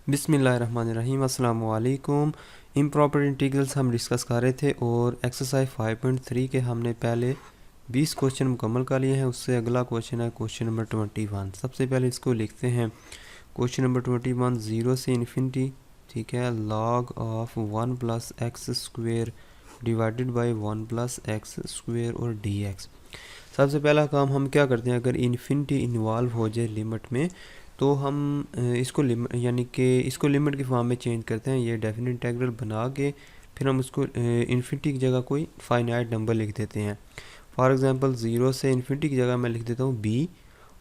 बिस्मिल्लाहिर्रहमानिर्रहीम अस्सलाम वालेकुम। इम्प्रॉपर इंटीग्रल्स हम डिस्कस कर रहे थे और एक्सरसाइज 5.3 के हमने पहले 20 क्वेश्चन मुकम्मल कर लिए हैं। उससे अगला क्वेश्चन है क्वेश्चन नंबर 21। सबसे पहले इसको लिखते हैं। क्वेश्चन नंबर 21 0 से इन्फिनिटी, ठीक है, log of 1 plus x square divided by 1 plus x square और dx। सबसे पहला काम हम क्या करते हैं, अगर इन्फिनिटी इन्वॉल्व हो जाए लिमिट में तो हम इसको लिमिट यानी कि इसको लिमिट के फॉर्म में चेंज करते हैं। ये डेफिनेट इंटीग्रल बना के फिर हम उसको इन्फिनिटी की जगह कोई फाइनाइट नंबर लिख देते हैं। फॉर एग्जांपल 0 से इन्फिनिटी की जगह मैं लिख देता हूँ b,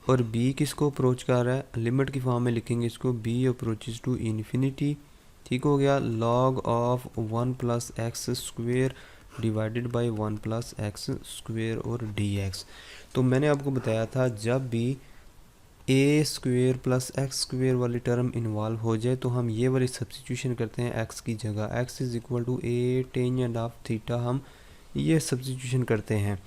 और b किसको अप्रोच कर रहा है, लिमिट की फॉर्म में लिखेंगे इसको b अप्रोचेज टू इन्फिनिटी। ठीक हो गया। log of 1 plus x square divided by 1 plus x square और dx। तो मैंने आपको बताया था जब भी ए स्क्वेयर प्लस एक्स स्क्वेयर वाली टर्म इन्वॉल्व हो जाए तो हम ये वाली सब्स्टिट्यूशन करते हैं एक्स की जगह। X is equal to a tangent of theta, हम ये सब्स्टिट्यूशन करते हैं।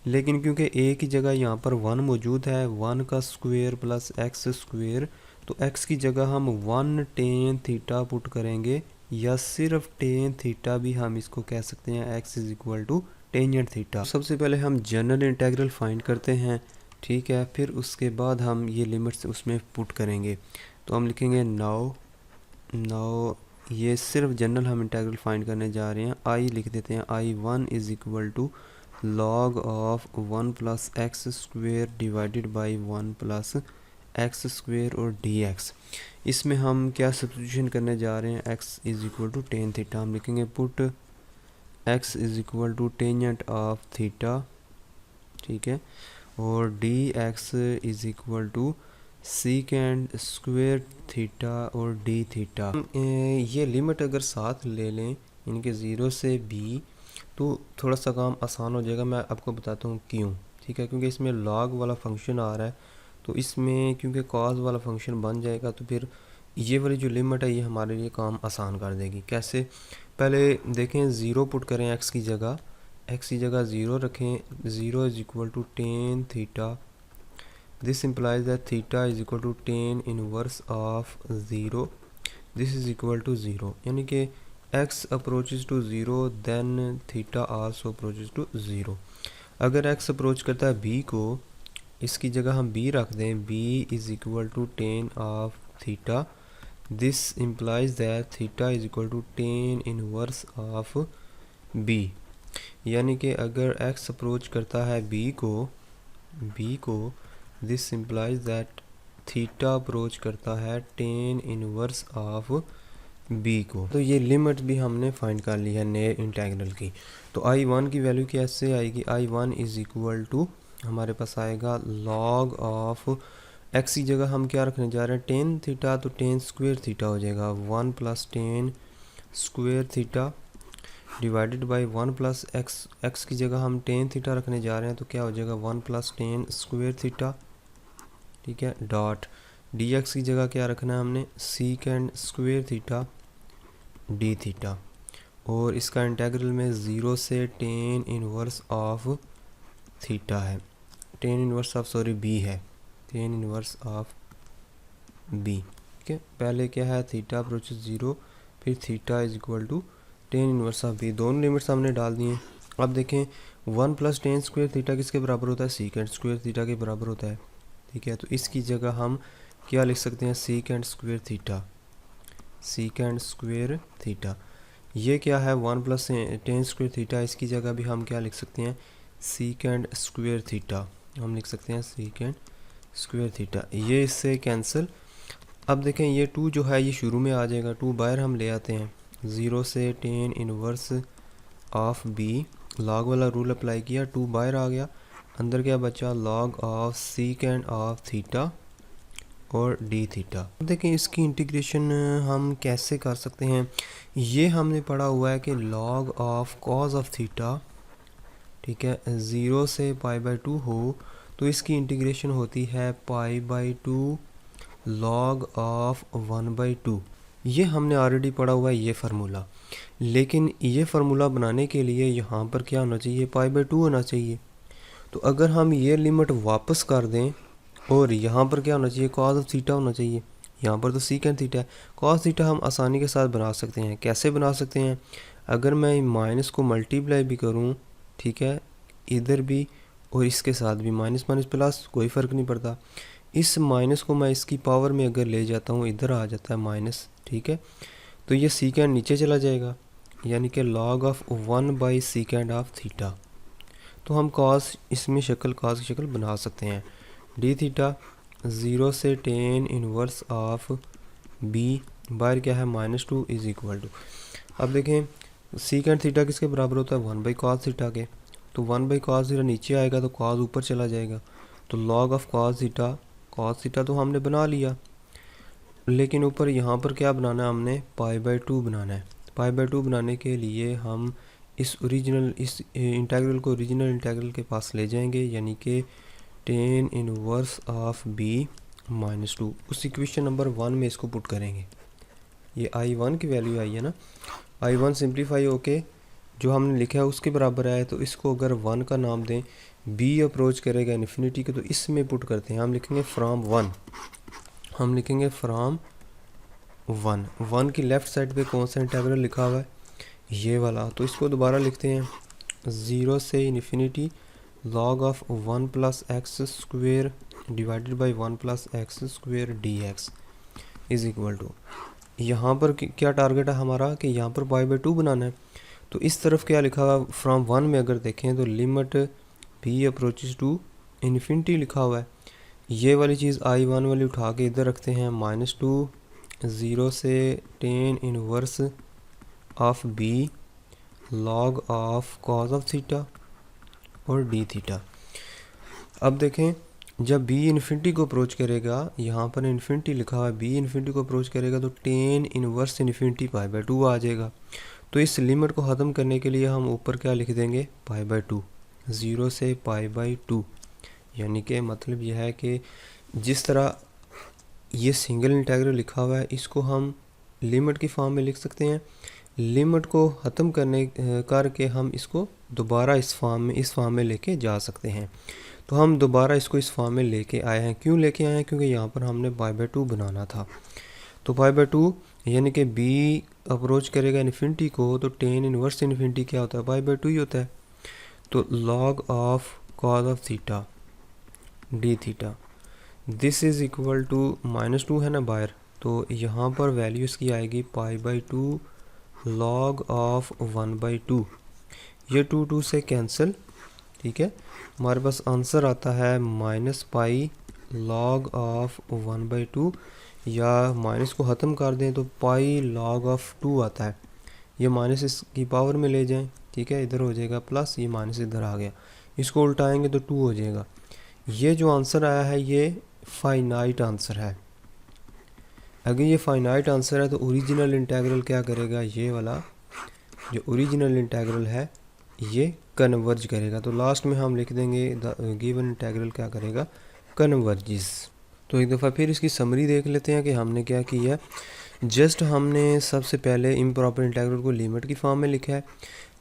लेकिन क्योंकि ए की जगह यहाँ पर 1 मौजूद है, 1 का स्क्वेयर प्लस एक्स स्क्वेयर, तो एक्स की जगह हम 1 टेन थीटा पुट करेंगे, या सिर्फ टेन थीटा भी हम इसको कह सकते हैं। X is equal to tangent theta. सबसे पहले हम जनरल इंटीग्रल फाइंड करते हैं, ठीक है, फिर उसके बाद हम ये लिमिट्स उसमें पुट करेंगे। तो हम लिखेंगे नाउ ये सिर्फ जनरल हम इंटीग्रल फाइंड करने जा रहे हैं। आई लिख देते हैं, I1 is equal to log of 1 plus x square divided by 1 plus x square और dx। इसमें हम क्या सब्स्टिट्यूशन करने जा रहे हैं, x is equal to tan theta. हम लिखेंगे put x is equal to tangent of theta, ठीक है, और dx is equal to secant square theta और डी थीटा। ये लिमिट अगर साथ ले लें इनके 0 से b तो थोड़ा सा काम आसान हो जाएगा। मैं आपको बताता हूँ क्यों, ठीक है, क्योंकि इसमें log वाला फंक्शन आ रहा है, तो इसमें क्योंकि cos वाला फंक्शन बन जाएगा तो फिर ये वाली जो लिमिट है ये हमारे लिए काम आसान कर देगी। कैसे, पहले देखें, 0 पुट करें x की जगह, x की जगह 0 रखें। 0 is equal to tan theta, this implies that theta is equal to tan inverse of 0, this is equal to 0, यानी कि x approaches to 0 then theta also approaches to 0। अगर x अप्रोच करता है b को, इसकी जगह हम b रख दें, b is equal to tan of theta, this implies that theta is equal to tan inverse of b, यानी कि अगर x अप्रोच करता है b को, this implies that theta approach करता है टेन इनवर्स ऑफ b को। तो ये लिमिट भी हमने फाइंड कर ली है नए इंटीग्रल की। तो I1 की वैल्यू कैसे आएगी, I1 इज़ इक्वल टू हमारे पास आएगा log ऑफ x की जगह हम क्या रखने जा रहे हैं, टेन थीटा, तो टेन स्क्वेयर थीटा हो जाएगा, 1 plus ten square theta divided by 1 plus x की जगह हम टेन थीटा रखने जा रहे हैं, तो क्या हो जाएगा 1 प्लस टेन स्क्वेयर थीटा, ठीक है, डॉट dx की जगह क्या रखना है हमने, सीकेंड स्क्वेयर थीटा डी थीटा, और इसका इंटीग्रल में 0 से टेन इनवर्स ऑफ थीटा है, टेन इनवर्स ऑफ b है, टेन इनवर्स ऑफ b, ठीक है। पहले क्या है, थीटा अप्रोच 0, फिर theta is equal to tan inverse of b, दोनों लिमिट्स हमने डाल दिए। अब देखें 1 प्लस टेन स्क्वेयर थीटा किसके बराबर होता है, सीकेंड स्क्वेयर थीटा के बराबर होता है, ठीक है। तो इसकी जगह हम क्या लिख सकते हैं, सीकेंड स्क्वेयर थीटा, सीकेंड स्क्वेयर थीटा। ये क्या है, 1 प्लस टेन स्क्वेयर थीटा, इसकी जगह भी हम क्या लिख सकते हैं, सीकेंड स्क्वेयर थीटा, हम लिख सकते हैं सीकेंड स्क्वेयर थीटा। ये इससे कैंसिल। अब देखें ये 2 जो है ये शुरू में आ जाएगा, 2 बाहर हम ले आते हैं, 0 से ten inverse of b, log वाला रूल अप्लाई किया, 2 बाहर आ गया, अंदर क्या बचा, log ऑफ सीकेंड ऑफ थीटा और डी थीटा। देखें इसकी इंटीग्रेशन हम कैसे कर सकते हैं, ये हमने पढ़ा हुआ है कि log of cos of theta, ठीक है, 0 से π/2 हो तो इसकी इंटीग्रेशन होती है π/2 log ऑफ 1/2। ये हमने ऑलरेडी पढ़ा हुआ है ये फार्मूला, लेकिन ये फार्मूला बनाने के लिए यहाँ पर क्या होना चाहिए, π/2 होना चाहिए। तो अगर हम ये लिमिट वापस कर दें और यहाँ पर क्या होना चाहिए, cos ऑफ थीटा होना चाहिए, यहाँ पर तो सीकेंड थीटा है। कॉस थीटा हम आसानी के साथ बना सकते हैं। कैसे बना सकते हैं? अगर मैं माइनस को मल्टीप्लाई भी करूँ, ठीक है, इधर भी और इसके साथ भी, माइनस माइनस प्लस कोई फ़र्क नहीं पड़ता। इस माइनस को मैं इसकी पावर में अगर ले जाता हूँ, इधर आ जाता है माइनस, ठीक है, तो ये सीकेंड नीचे चला जाएगा, यानी कि log of 1 by सीकेंड of theta. तो हम कॉस इसमें कॉस की शक्ल बना सकते हैं। डी थीटा 0 से टेन इनवर्स ऑफ बी बाहर क्या है -2 इज इक्वल टू। अब देखें सीकेंड थीटा किसके बराबर होता है? 1 बाई कॉस थीटा के। तो 1 बाई कॉस थीटा नीचे आएगा तो कॉस ऊपर चला जाएगा। तो log ऑफ कॉस थीटा तो हमने बना लिया, लेकिन ऊपर यहाँ पर क्या बनाना है? हमने π/2 बनाना है। π/2 बनाने के लिए हम इस इंटीग्रल को ओरिजिनल इंटीग्रल के पास ले जाएंगे, यानी कि टेन इनवर्स ऑफ बी -2। उस इक्वेशन नंबर 1 में इसको पुट करेंगे। ये I1 की वैल्यू आई है ना, I1 सिंप्लीफाई होके जो हमने लिखा है उसके बराबर आया। तो इसको अगर 1 का नाम दें, b अप्रोच करेगा इन्फिनिटी के, तो इसमें पुट करते हैं। हम लिखेंगे फ्रॉम 1, हम लिखेंगे फ्रॉम 1 की लेफ़्ट साइड पे कौन सा इंटीग्रल लिखा हुआ है? ये वाला। तो इसको दोबारा लिखते हैं 0 से infinity log of 1 plus x square divided by 1 plus x square d x is equal to. यहाँ पर क्या टारगेट है हमारा कि यहाँ पर π/2 बनाना है। तो इस तरफ क्या लिखा हुआ? फ्रॉम 1 में अगर देखें तो limit b approaches to infinity लिखा हुआ है। ये वाली चीज़ I1 वाली उठा के इधर रखते हैं, -2 0 से ten inverse of b log of cos of theta और डी थीटा। अब देखें जब b इन्फिनिटी को अप्रोच करेगा, यहाँ पर इन्फिनिटी लिखा हुआ है, b इन्फिनिटी को अप्रोच करेगा तो टेन इनवर्स इन्फिनिटी π/2 आ जाएगा। तो इस लिमिट को ख़त्म करने के लिए हम ऊपर क्या लिख देंगे? π/2, 0 से π/2। यानी कि मतलब यह है कि जिस तरह ये सिंगल इंटीग्रल लिखा हुआ है, इसको हम लिमिट की फॉर्म में लिख सकते हैं। लिमिट को ख़त्म करके हम इसको दोबारा इस फॉर्म में लेके जा सकते हैं। तो हम दोबारा इसको इस फॉर्म में लेके आए हैं। क्यों लेके आए हैं? क्योंकि यहाँ पर हमने π/2 बनाना था। तो π/2 यानी कि b अप्रोच करेगा इन्फिनिटी को, तो टेन इनवर्स इन्फिनिटी क्या होता है? π/2 ही होता है। तो log of cos of theta d theta this is equal to -2 है ना बाहर, तो यहाँ पर वैल्यू इसकी आएगी π/2 log ऑफ 1/2। ये 2 से कैंसिल, ठीक है, हमारे पास आंसर आता है -π log ऑफ 1/2, या माइनस को ख़त्म कर दें तो पाई log ऑफ 2 आता है। ये माइनस इसकी पावर में ले जाएं, ठीक है, इधर हो जाएगा प्लस, ये माइनस इधर आ गया, इसको उल्टाएंगे तो 2 हो जाएगा। ये जो आंसर आया है ये फाइनाइट आंसर है। अगर ये फाइनाइट आंसर है तो ओरिजिनल इंटीग्रल क्या करेगा? ये वाला जो ओरिजिनल इंटीग्रल है ये कन्वर्ज करेगा। तो लास्ट में हम लिख देंगे द गिवन इंटीग्रल क्या करेगा? कन्वर्जिस। तो एक दफ़ा फिर इसकी समरी देख लेते हैं कि हमने क्या किया है। जस्ट हमने सबसे पहले इम्प्रॉपर इंटीग्रल को लिमिट की फॉर्म में लिखा है,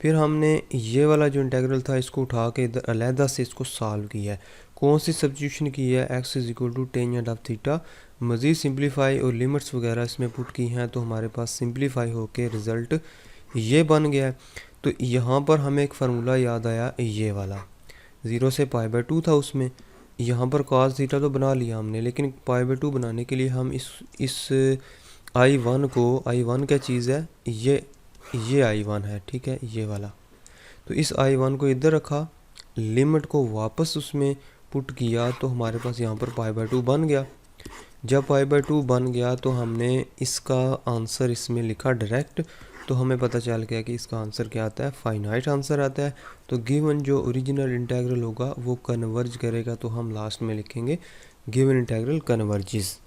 फिर हमने ये वाला जो इंटीग्रल था इसको उठा के इधर अलहदा से इसको सॉल्व किया है। कौन सी सब्स्टिट्यूशन की है? x is equal to tangent of theta. मज़ीद सिंप्लीफाई और लिमिट्स वगैरह इसमें पुट की हैं, तो हमारे पास सिंप्लीफाई होके रिज़ल्ट ये बन गया है। तो यहाँ पर हमें एक फार्मूला याद आया, ये वाला 0 से π/2 था, उसमें यहाँ पर cos थीटा तो बना लिया हमने, लेकिन π/2 बनाने के लिए हम इस I1 को, I1 क्या चीज़ है? ये I1 है, ठीक है, ये वाला। तो इस I1 को इधर रखा, लिमिट को वापस उसमें पुट किया, तो हमारे पास यहाँ पर π/2 बन गया। जब π/2 बन गया तो हमने इसका आंसर इसमें लिखा डायरेक्ट, तो हमें पता चल गया कि इसका आंसर क्या आता है? फाइनाइट आंसर आता है। तो गिवन जो ओरिजिनल इंटीग्रल होगा वो कन्वर्ज करेगा, तो हम लास्ट में लिखेंगे गिवन इंटीग्रल कन्वर्जिस।